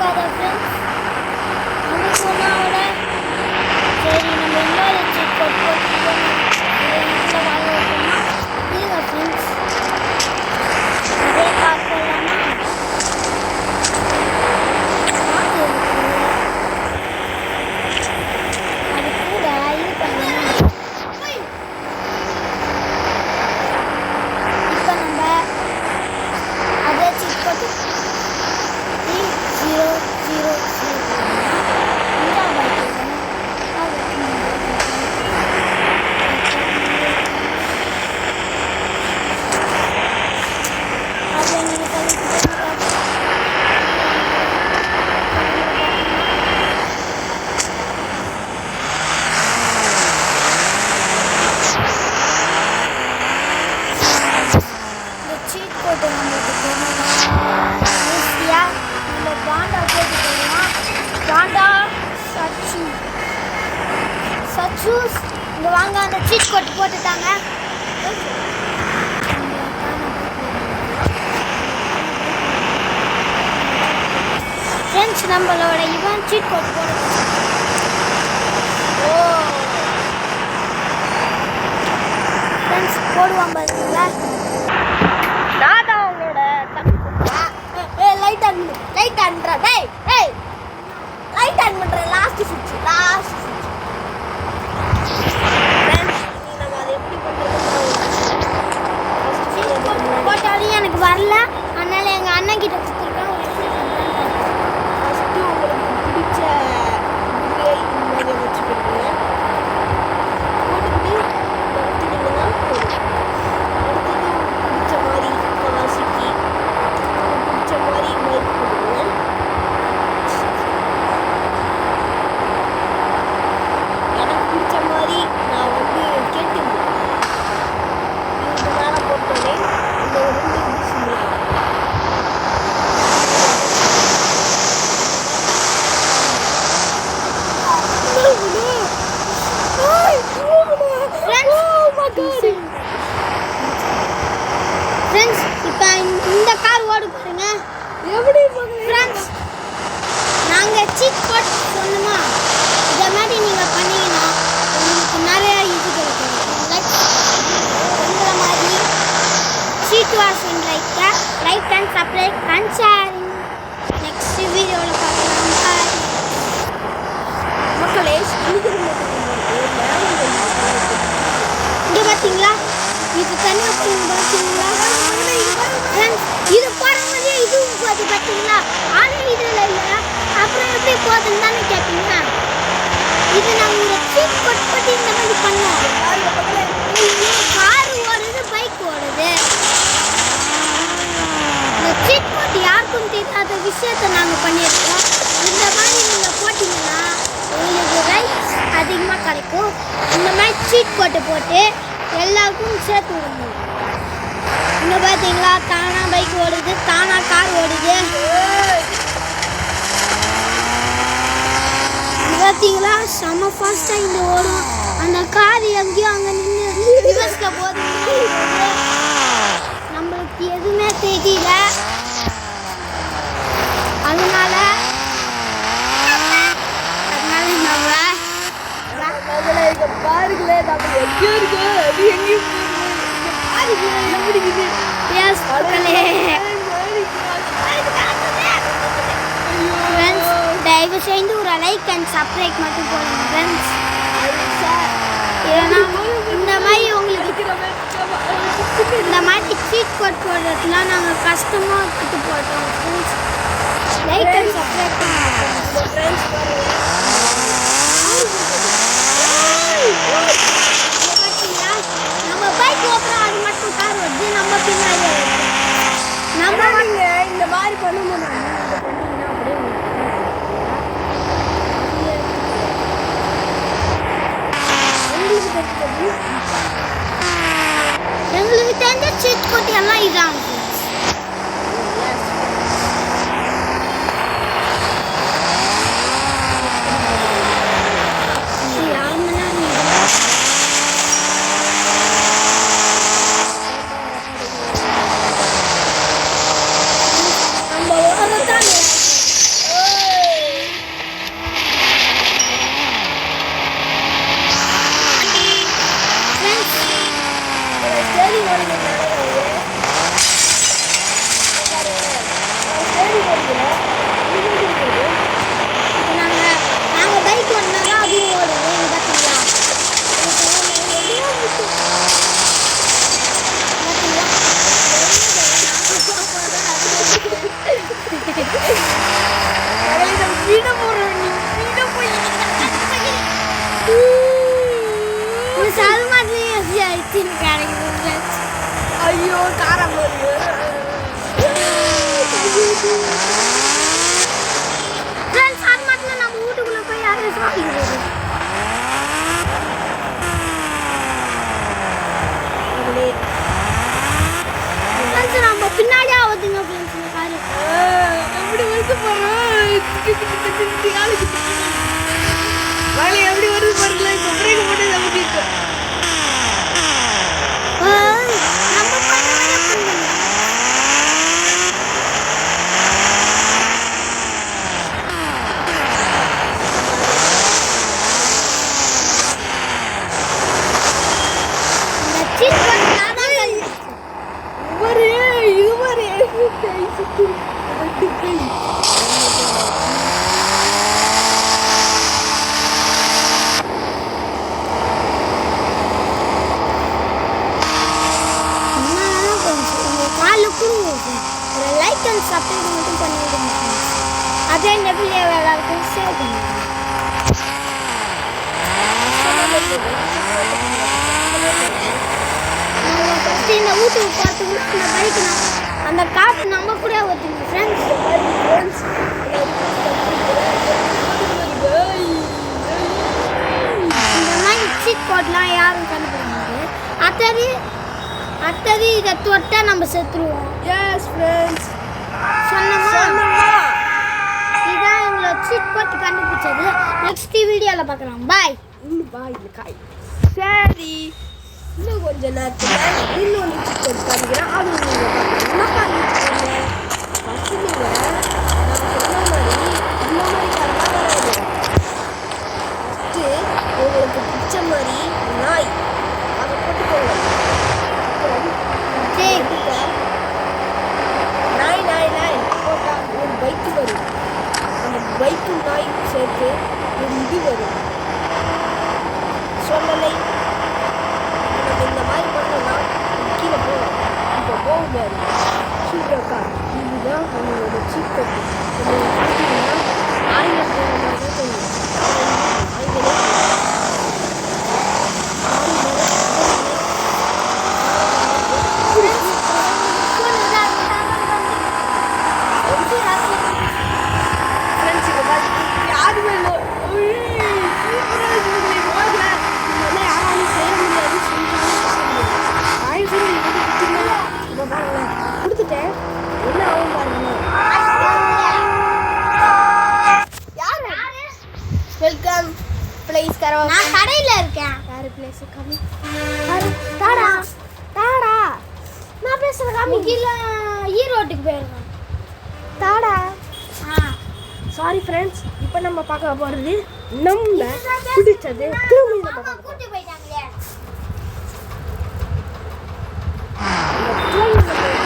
இருக்காதா ஃப்ரெண்ட்ஸ்? நம்ம சொன்னாவோட சரி நம்ம இன்னொரு சீட் கோட் போட்டு வீட்டில் வாங்க வைக்கணுமா? இல்லைங்க ஃப்ரெண்ட்ஸ், அதே கார் போடலாமா? அது கூட இது பண்ணலாம். இப்போ நம்ம அதே சீட் கோட்டு 3000 சீட் கோட்டு நம்மளுக்கு தெரியும். ஈஸியாக நம்ம பாண்டா போட்டு போடலாம். பாண்டா சச்சூஸ் இங்கே வாங்க, அந்த சீட் கோட் போட்டுட்டாங்க. ஃப்ரெண்ட்ஸ், நம்மளோட இவன் சீட் கோட் போடுறது. ஓ ஃப்ரெண்ட்ஸ், போடுவான் பார்த்தீங்களா? நான் தான் அவங்களோட லைட் ஆன்ட்ரா டேய் லைட் ஆன் பண்ற. லாஸ்ட் சுவிட்ச் நம்ம அதை எப்படி பண்றது போட்டாலும் எனக்கு வரல. அதனால எங்கள் அண்ணன் கிட்ட கொடுத்துருக்கேன். ஃபஸ்ட்டு உங்களுக்கு பிடிச்ச இதை வச்சுக்கிட்டீங்க போட்டுக்கிட்டு எடுத்துக்கிட்டீங்கன்னா அடுத்தது பிடிச்ச மாதிரி வாசிக்கி பிடிச்ச மாதிரி பைக் போட்டுக்கோங்க. எனக்கு பிடிச்ச மாதிரி நான் வந்து கேட்டுருந்தேன். இது நேரம் போட்டோன்னே இந்த ஒரு 2 இது சொல்லுவேன். ஃப்ரெண்ட்ஸ், இப்போ இந்த கார் ஓடு பாருங்க எப்படி ஃப்ரெண்ட்ஸ். நாங்கள் சீட் கோட் சொன்னோமா, இதை மாதிரி நீங்கள் பண்ணீங்கன்னா உங்களுக்கு நிறைய இது கிடைக்கும். லைக் இந்த மாதிரி seat washing like and subscribe and sharing. Next வீடியோவில் பார்க்கலாம். பாய் மக்களே. இங்கே பார்த்தீங்களா, இது தனியாக போய் பார்த்தீங்களா ஃப்ரெண்ட்ஸ்? இது போடும்போதே இதுவும் போகுது பார்த்தீங்களா? ஆனால் இதில் இல்லை. அப்புறம் எப்படி போகுதுன்னு தானே கேட்டீங்க. இது நாங்கள் சீட் கோட் போட்டு இந்த மாதிரி பண்ணோம். கார் ஓடுது, பைக் ஓடுது. இந்த சீட் கோட் யாருக்கும் தெரியாத விஷயத்தை நாங்கள் பண்ணியிருக்கோம். இந்த மாதிரி நீங்கள் போட்டிங்கன்னா உங்களுக்கு ரைட்ஸ் அதிகமாக கிடைக்கும். இந்த மாதிரி சீட் கோட்டை போட்டு எல்லாருக்கும் சேர்த்து விடணும். இங்கே பார்த்தீங்களா, தானா பைக் ஓடுது, தானா கார் ஓடுது. பார்த்தீங்களா, செம்ம ஃபாஸ்ட்டாக இங்கே ஓடும். அந்த கார் எங்கேயோ அங்கே நின்று ரிவர்ஸில் போகுது. நம்மளுக்கு எதுவுமே தெரியல. அதனால நம்ம பாருங்களே, நம்ம எங்கேயோ இருக்கு, அது எங்கேயும் தயவு செய்து ஒரு லைக் அண்ட் சப்ஸ்கிரைப் மட்டும் போடுங்க ஃப்ரெண்ட்ஸ். இந்த மாதிரி உங்களுக்கு இந்த மாதிரி சீட் கோட் போடுறதுலாம் நாங்கள் கஷ்டமாக விட்டு போட்டோம் ஃப்ரெண்ட்ஸ். லைக் அண்ட் சப்ஸ்கிரைப் பண்ணுங்க ஃப்ரெண்ட்ஸ். பார்த்தீங்களா, நம்ம பைக் ஓட்டுறோம், அது மட்டும் கார் வருது நம்ம பின்னாடி. நம்ம இந்த மாதிரி பண்ணும்போது எங்களுக்கு தெரிஞ்ச சீட் கோட் எல்லாம் இதான். நம்ம ஓடுறதானே சீன் கிடைக்குது ஃப்ரெண்ட்ஸ். ஐயோ காரம் வருது. ஃப்ரெண்ட்ஸ் அது மட்டும் நம்ம வீட்டுக்குள்ள போய் யாரும் சாப்பிடுறது. ஃப்ரெண்ட்ஸ் நம்ம பின்னாடியே ஆகுதுங்க ஃப்ரெண்ட்ஸ் இந்த காரு. எப்படி வருது பாரு. வாழை எப்படி வருது பாருங்களா. இப்போ பிரேக் போட்டு தப்பிட்டு நம்ம பண்ணவே பண்ணல. இந்த சீட் பண்ணா தான் இவரு கை சுத்தி கை. ஒரு லைக் அண்ட் சப்ஸ்கிரைப் மட்டும் பண்ணிவிடுங்க ஃப்ரெண்ட்ஸ். அதே இந்த வீடியோ எல்லாருக்கும் ஷேர் பண்ணுங்க. இந்த வீட்டுக்கு போகிறதுக்குள்ள அந்த பைக்கு அந்த காற்று நம்ம கூட ஓட்டுங்க ஃப்ரெண்ட்ஸ். இந்த மாதிரி சீட் கோட்லாம் யாரும் கண்டுபிடிக்க முடியாது. அடுத்தது இதை தொட்டா நம்ம செத்துருவோம். எஸ் ஃப்ரெண்ட்ஸ் சொன்னமா இதான் எங்களை சீட் போட்டு கண்டுபிடிச்சது. நெக்ஸ்ட் வீடியோவில் பார்க்கலாம். பாய். பாய் காய். சரி இன்னும் கொஞ்ச நேரத்தில் இன்னொன்று சிக்கன் காமிக்கிறேன். அது நீங்கள் என்ன காமிக்கிறீங்க. ஃபஸ்ட்டு நீங்கள் நான் சொன்ன மாதிரி இந்த மாதிரி கரெக்டாக வராது. ஃபஸ்ட்டு உங்களுக்கு பிடிச்ச மாதிரி நாய் அதை போட்டுக்கோங்க. நாய் நாய் நாய் போட்டால் ஒரு பைக்கு வரும். அந்த பைக்கு நாய்க்கு சேர்த்து ஒரு இது வரும். சொல்லலை. நம்ம இந்த மாதிரி பண்ணோம்னா கீழே போவோம். இப்போ போகும்போது சூப்பர்க்கா இதுதான் நம்மளோட சீப் கட்டு. பார்த்தீங்கன்னா ஆயிரம் போகிற மாதிரி தான் தெரியும். கொடுத்துட்டேன். என்ன ஆகும் பாருங்க. வெல்கம் பிளேஸ் கரவா. நான் கடையில் இருக்கேன். யாரு பிளேஸ் கம்மி தாடா தாடா நான் பேசுகிற காமி. கீழே ஈரோட்டுக்கு போயிருக்கோம். தாடா சாரி ஃப்ரெண்ட்ஸ். இப்போ நம்ம பார்க்க போகிறது நம்ம பிடிச்சது திரும்பி நம்ம பார்க்க கூட்டி போயிட்டாங்களே. போகிறோம்.